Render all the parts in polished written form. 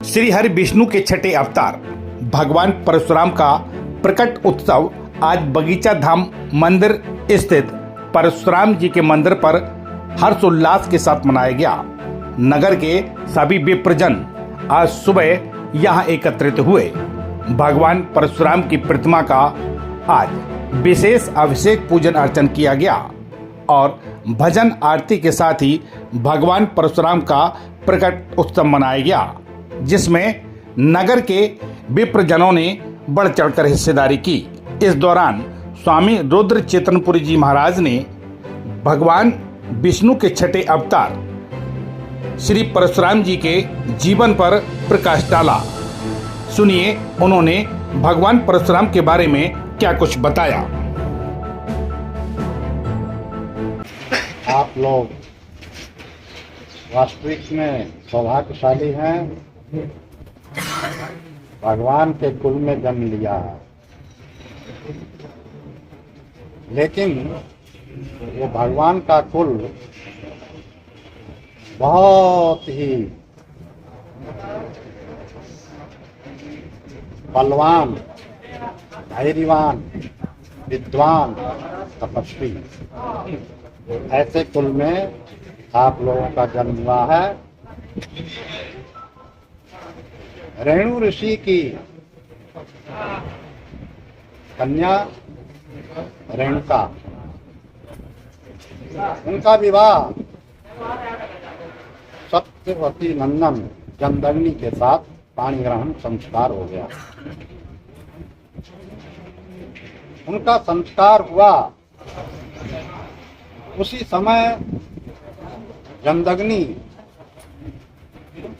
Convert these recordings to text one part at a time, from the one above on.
श्री हरि विष्णु के छठे अवतार भगवान परशुराम का प्रकट उत्सव आज बगीचा धाम मंदिर स्थित परशुराम जी के मंदिर पर हर्षोल्लास के साथ मनाया गया। नगर के सभी विप्रजन आज सुबह यहां एकत्रित हुए। भगवान परशुराम की प्रतिमा का आज विशेष अभिषेक पूजन अर्चन किया गया और भजन आरती के साथ ही भगवान परशुराम का प्रकट उत्सव मनाया गया, जिसमें नगर के विप्रजनों ने बढ़ चढ़कर हिस्सेदारी की। इस दौरान स्वामी रुद्र चेतनपुरी जी महाराज ने भगवान विष्णु के छठे अवतार श्री परशुराम जी के जीवन पर प्रकाश डाला। सुनिए उन्होंने भगवान परशुराम के बारे में क्या कुछ बताया। आप लोग वास्तविक में सौभाग्यशाली हैं, भगवान के कुल में जन्म लिया है। लेकिन वो भगवान का कुल बहुत ही बलवान, धैर्यवान, विद्वान, तपस्वी, ऐसे कुल में आप लोगों का जन्म हुआ है। रेणु ऋषि की कन्या रेणुका, उनका विवाह सत्यवती नंदन जमदग्नि के साथ पाणी ग्रहण संस्कार हो गया। उनका संस्कार हुआ उसी समय जमदग्नि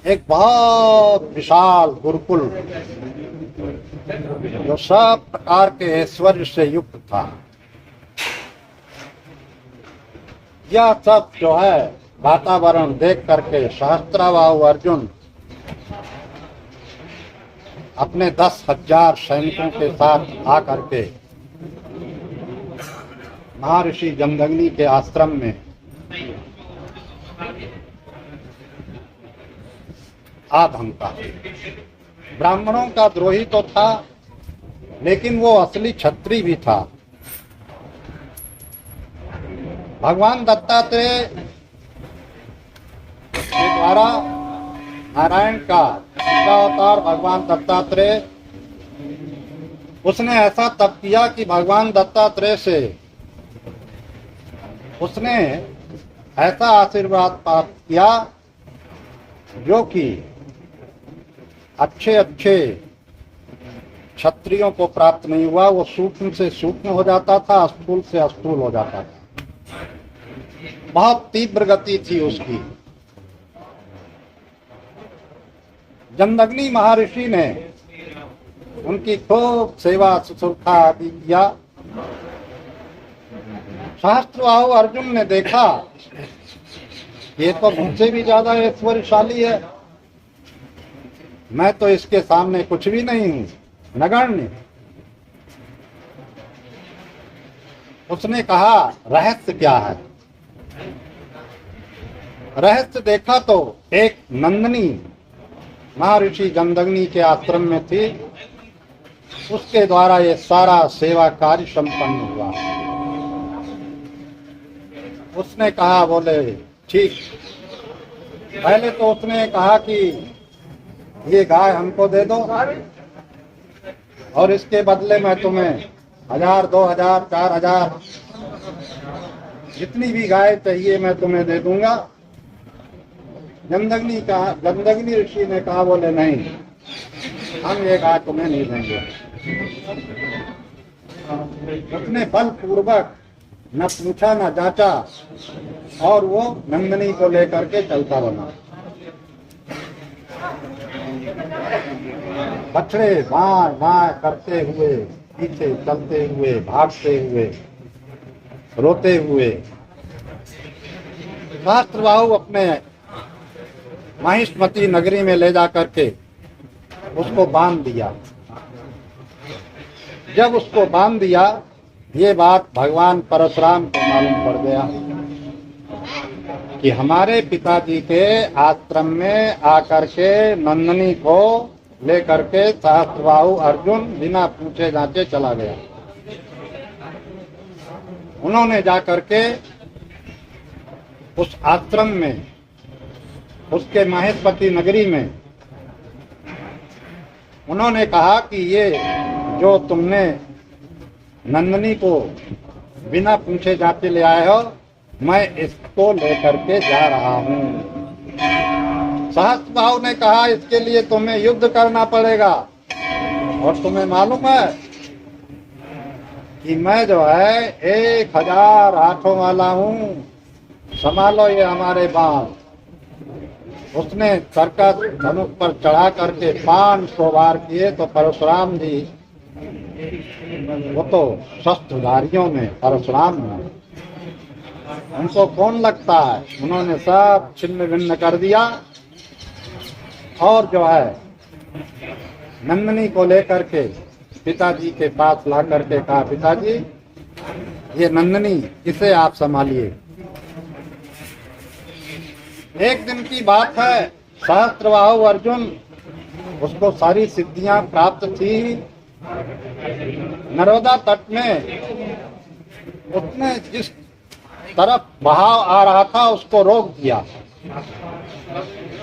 एक बहुत विशाल गुरुकुल जो सब प्रकार के ऐश्वर्य से युक्त था, यह सब जो है वातावरण देख करके सहस्त्राबाहु अर्जुन अपने 10,000 सैनिकों के साथ आकर के महर्षि जमदग्नि के आश्रम में आधमका। ब्राह्मणों का द्रोही तो था, लेकिन वो असली क्षत्रिय भी था। भगवान दत्तात्रेय के द्वारा नारायण का अवतार भगवान दत्तात्रेय, उसने ऐसा तप किया कि भगवान दत्तात्रेय से उसने ऐसा आशीर्वाद प्राप्त किया जो कि अच्छे अच्छे क्षत्रियों को प्राप्त नहीं हुआ। वो सूक्ष्म से सूक्ष्म हो जाता था, स्थूल से स्थूल हो जाता था। बहुत तीव्र गति थी उसकी। जमदग्नि महर्षि ने उनकी खूब सेवा शुश्रूषा आदि किया। सहस्त्रबाहु अर्जुन ने देखा ये तो मुझसे भी ज्यादा ऐश्वर्यशाली है, मैं तो इसके सामने कुछ भी नहीं हूं, नगण्य। उसने कहा रहस्य क्या है। रहस्य देखा तो एक नंदिनी महर्षि जमदग्नि के आश्रम में थी, उसके द्वारा ये सारा सेवा कार्य संपन्न हुआ। उसने कहा, बोले ठीक। पहले तो उसने कहा कि ये गाय हमको दे दो और इसके बदले मैं तुम्हें 1,000, 2,000, 4,000 जितनी भी गाय चाहिए मैं तुम्हें दे दूंगा। जमदग्नि ऋषि ने कहा, बोले नहीं, हम ये गाय तुम्हें नहीं देंगे। उसने बलपूर्वक न पूछा न जांचा और वो नंदिनी को लेकर के चलता बना। बछड़े वाय वाय करते हुए, पीछे चलते हुए, भागते हुए, रोते हुए सहस्त्रबाहु अपने महिष्मती नगरी में ले जा करके उसको बांध दिया। जब उसको बांध दिया, ये बात भगवान परशुराम को मालूम पड़ गया। कि हमारे पिताजी के आश्रम में आकर के नंदनी को लेकर के सहस्त्रबाहु अर्जुन बिना पूछे जांचे चला गया। उन्होंने जाकर के उस आश्रम में, उसके महेशपति नगरी में उन्होंने कहा कि ये जो तुमने नंदनी को बिना पूछे जाते ले आए हो, मैं इसको लेकर के जा रहा हूँ। सहस्त्रबाहु ने कहा इसके लिए तुम्हें युद्ध करना पड़ेगा, और तुम्हें मालूम है कि मैं जो है 1000 हाथों वाला हूँ, संभालो ये हमारे बाण। उसने सर्कस धनुष पर चढ़ा करके 500 वार किए तो परशुराम जी, वो तो शस्त्रधारियों में परशुराम में, उनको कौन लगता है, उन्होंने सब छिन्न भिन्न कर दिया। और जो है नंदनी को लेकर के पिताजी के पास ला करके कहा, पिताजी ये नंदनी, इसे आप संभालिए। एक दिन की बात है, सहस्त्रबाहु अर्जुन, उसको सारी सिद्धियां प्राप्त थी। नर्मदा तट में उसने जिस तरफ बहाव आ रहा था उसको रोक दिया,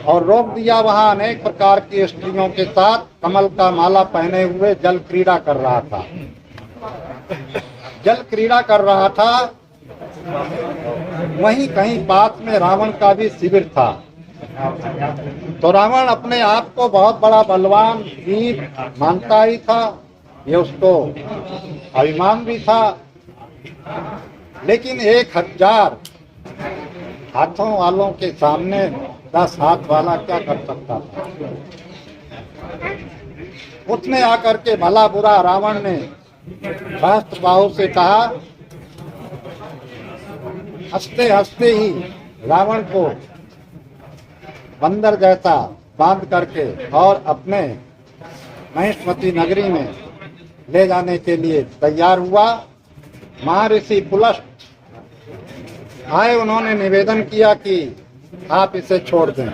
और रोक दिया वहां अनेक प्रकार की स्त्रियों के साथ कमल का माला पहने हुए जल क्रीड़ा कर रहा था। जल क्रीड़ा कर रहा था, वहीं कहीं पास में रावण का भी शिविर था। तो रावण अपने आप को बहुत बड़ा बलवान वीर मानता ही था, ये उसको अभिमान भी था। लेकिन 1000 हाथों वालों के सामने 10 हाथ वाला क्या कर सकता था। उसने आकर के भला बुरा रावण ने सहस्त्रबाहु से कहा। हंसते हंसते ही रावण को बंदर जैसा बांध करके और अपने महेशमती नगरी में ले जाने के लिए तैयार हुआ। महर्षि पुलस्त आए, उन्होंने निवेदन किया कि आप इसे छोड़ दें।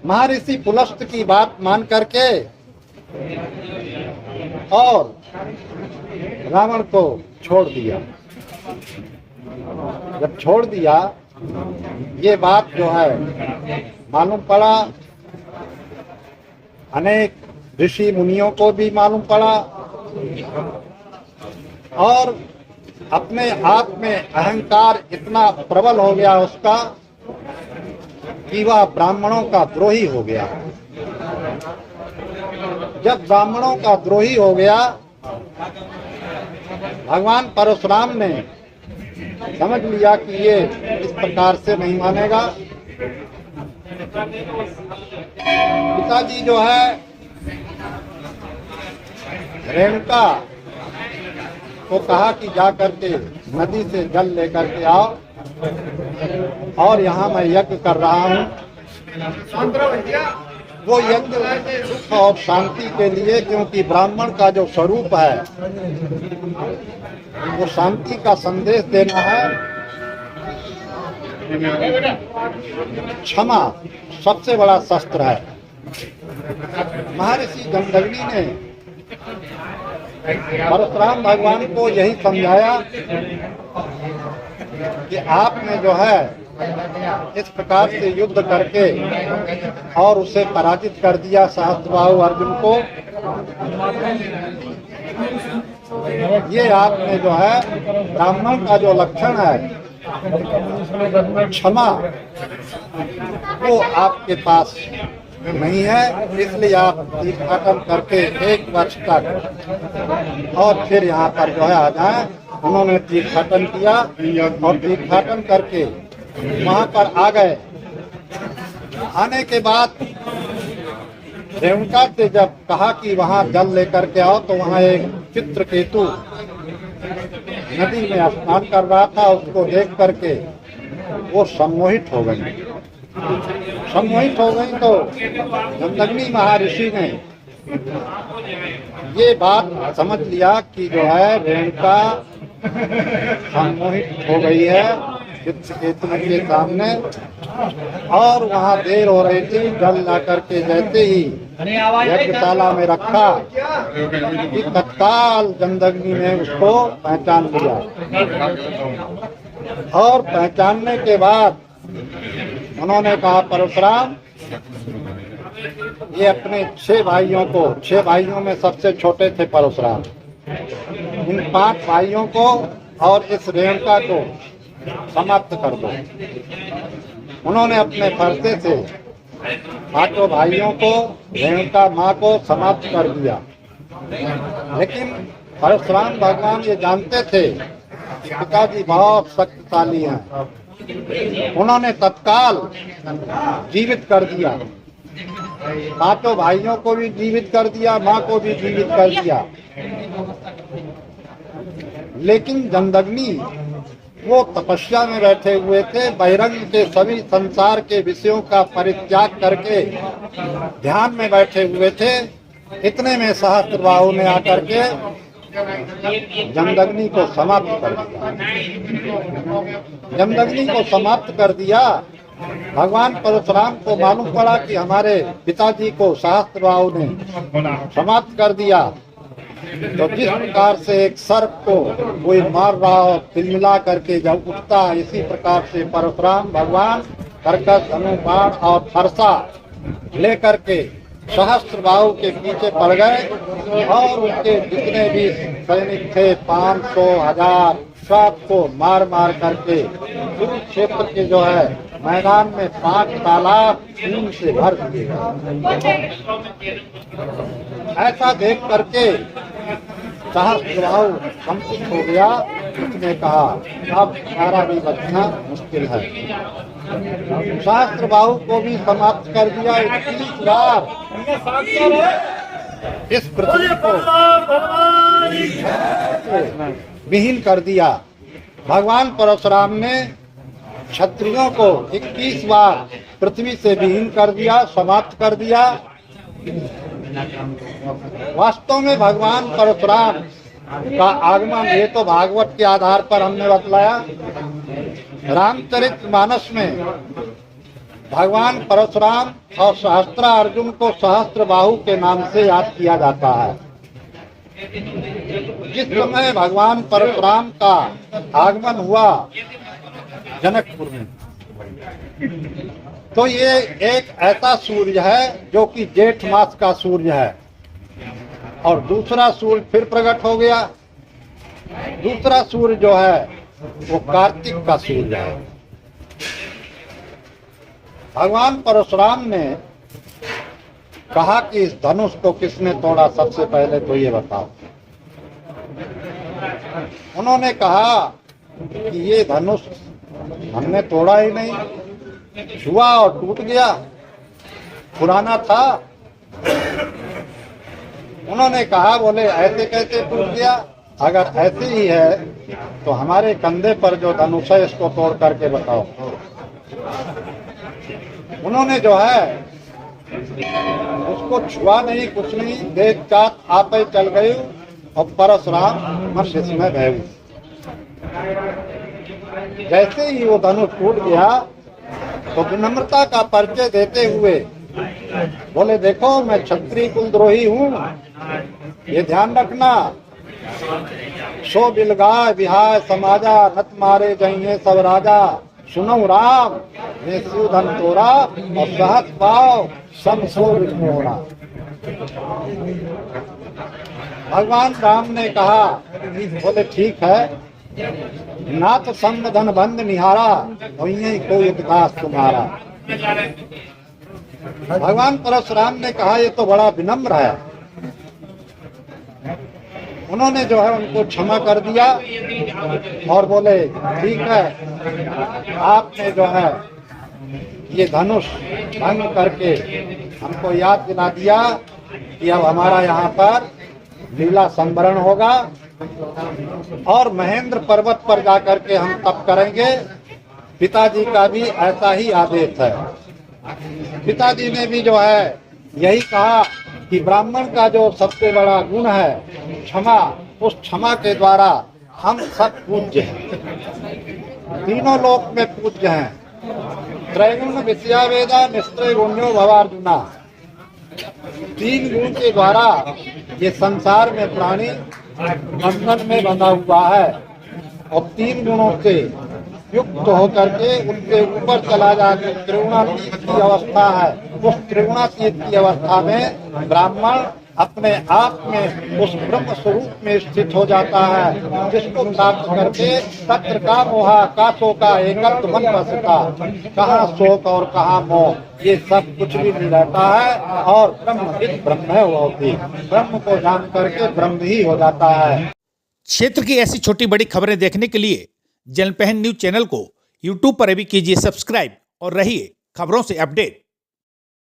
महर्षि पुलस्त की बात मान करके और रावण को छोड़ दिया। जब छोड़ दिया, ये बात जो है मालूम पड़ा, अनेक ऋषि मुनियों को भी मालूम पड़ा, और अपने आप में अहंकार इतना प्रबल हो गया उसका कि वह ब्राह्मणों का द्रोही हो गया। जब ब्राह्मणों का द्रोही हो गया, भगवान परशुराम ने समझ लिया कि ये इस प्रकार से नहीं मानेगा। पिताजी जो है रेणुका को कहा कि जा करके नदी से जल लेकर के आओ, और यहाँ मैं यज्ञ कर रहा हूँ। वो यज्ञ सुख और शांति के लिए, क्योंकि ब्राह्मण का जो स्वरूप है वो शांति का संदेश देना है। क्षमा सबसे बड़ा शस्त्र है। महर्षि गंधर्वी ने परशुराम भगवान को यही समझाया कि आपने जो है इस प्रकार से युद्ध करके और उसे पराजित कर दिया सहस्त्रबाहु अर्जुन को। ये आपने जो है ब्राह्मण का जो लक्षण है क्षमा, वो आपके पास नहीं है। इसलिए आप तीर्थाटन करके 1 वर्ष तक और फिर यहाँ पर जो है आ जाए। उन्होंने तीर्थाटन किया और तीर्थाटन करके वहाँ पर आ गए। आने के बाद रेणुका से जब कहा कि वहाँ जल लेकर के आओ, तो वहाँ एक चित्रकेतु नदी में स्नान कर रहा था। उसको देख करके वो सम्मोहित हो गई। सम्मोहित हो गई तो गंधर्वी महर्षि ने ये बात समझ लिया कि जो है रेणुका सम्मोहित हो गई है, चित्रकेतु के सामने, और वहाँ देर हो रही थी। जल ला करके जैसे ही यज्ञशाला में रखा कि तत्काल जमदग्नि ने उसको पहचान लिया, और पहचानने के बाद उन्होंने कहा, परशुराम, ये अपने 6 भाइयों को, 6 भाइयों में सबसे छोटे थे परशुराम, इन 5 भाइयों को और इस रेणुका को समाप्त कर दो। उन्होंने अपने फरसे से 5 भाइयों को, रेणुका माँ को समाप्त कर दिया। लेकिन परशुराम भगवान ये जानते थे कि पिताजी बहुत शक्तिशाली हैं। उन्होंने तत्काल जीवित कर दिया, 5 भाइयों को भी जीवित कर दिया, माँ को भी जीवित कर दिया। लेकिन जमदग्नि वो तपस्या में बैठे हुए थे, बहिरंग के सभी संसार के विषयों का परित्याग करके ध्यान में बैठे हुए थे। इतने में सहस्त्रबाहु ने आकर के जमदग्नि को समाप्त कर दिया। जमदग्नि को समाप्त कर दिया। भगवान परशुराम को मालूम पड़ा कि हमारे पिताजी को सहस्त्रबाहु ने समाप्त कर दिया। तो जिस प्रकार से एक सर्प को कोई मार रहा हो, तिलमिला करके जब उठता, इसी प्रकार से परशुराम भगवान कर्कश, धनु, बाण और फरसा लेकर के सहस्त्रबाहु के पीछे पड़ गए, और उनके जितने भी सैनिक थे 500, 1000 सबको मार मार करके कुरुक्षेत्र के जो है मैदान में 5 तालाब खून से भर दिए। ऐसा देख करके सहस्त्रबाहु संतुष्ट हो गया। उसने कहा, अब हमारा भी बचना मुश्किल है। सहस्त्रबाहु को भी समाप्त कर दिया। 21 बार इस पृथ्वी को विहीन कर दिया। भगवान परशुराम ने क्षत्रियों को 21 बार पृथ्वी से विहीन कर दिया, समाप्त कर दिया। वास्तव में भगवान परशुराम का आगमन, ये तो भागवत के आधार पर हमने बतलाया। रामचरितमानस में भगवान परशुराम और सहस्त्रार्जुन को सहस्त्रबाहु के नाम से याद किया जाता है। जिस समय भगवान परशुराम का आगमन हुआ जनकपुर में, तो ये एक ऐसा सूर्य है जो कि जेठ मास का सूर्य है, और दूसरा सूर्य फिर प्रकट हो गया। दूसरा सूर्य जो है वो कार्तिक का सूर्य है। भगवान परशुराम ने कहा कि इस धनुष को किसने तोड़ा, सबसे पहले तो ये बताओ। उन्होंने कहा कि ये धनुष हमने तोड़ा ही नहीं, छुआ और टूट गया, पुराना था। उन्होंने कहा, बोले ऐसे कैसे टूट गया? अगर ऐसे ही है तो हमारे कंधे पर जो धनुष है इसको तोड़ करके बताओ। उन्होंने जो है उसको छुआ नहीं, कुछ नहीं, देख चात आप ही चल गई, और परशुराम मनुष्य में भय। जैसे ही वो धनुष टूट गया तो विनम्रता का परिचय देते हुए बोले, देखो मैं क्षत्रिय कुलद्रोही हूँ, ये ध्यान रखना। सो बिलगाय बिहाय समाजा, नत मारे जइए सब राजा। सुनो राम ने शिव धन तोड़ा, और सहस पाओ सब सो मोरा। भगवान राम ने कहा, बोले ठीक है, नाथ संग धन बंद निहारा, वही कोई उपदास तुम्हारा। भगवान परशुराम ने कहा, ये तो बड़ा विनम्र है। उन्होंने जो है उनको क्षमा कर दिया और बोले, ठीक है, आपने जो है ये धनुष भंग करके हमको याद दिला दिया कि अब हमारा यहाँ पर लीला संवरण होगा, और महेंद्र पर्वत पर जाकर के हम तप करेंगे। पिताजी का भी ऐसा ही आदेश है। पिताजी ने भी जो है यही कहा कि ब्राह्मण का जो सबसे बड़ा गुण है क्षमा, उस क्षमा के द्वारा हम सब पूज्य हैं। तीनों लोक में पूज्य हैं। त्रैगुण विषया वेदा निश्चय गुण्यो भवार्जुना। 3 गुण के द्वारा ये संसार में प्राणी बंधन में बंधा हुआ है और 3 गुणों से युक्त होकर के उसके ऊपर चला जाकर त्रिगुणातीत की अवस्था है। उस त्रिगुणातीत की अवस्था में ब्राह्मण अपने आप में उस ब्रह्म स्वरूप में स्थित हो जाता है, जिसको प्राप्त करके तत्र का मोहा का शोका एकत्व मन बसता। कहाँ शोक और कहाँ मोह, ये सब कुछ भी नहीं रहता है और ब्रह्म है वो भी ब्रह्म को जान करके ब्रह्म ही हो जाता है। क्षेत्र की ऐसी छोटी बड़ी खबरें देखने के लिए जनपहन न्यूज चैनल को यूट्यूब पर भी कीजिए सब्सक्राइब और रहिए खबरों से अपडेट।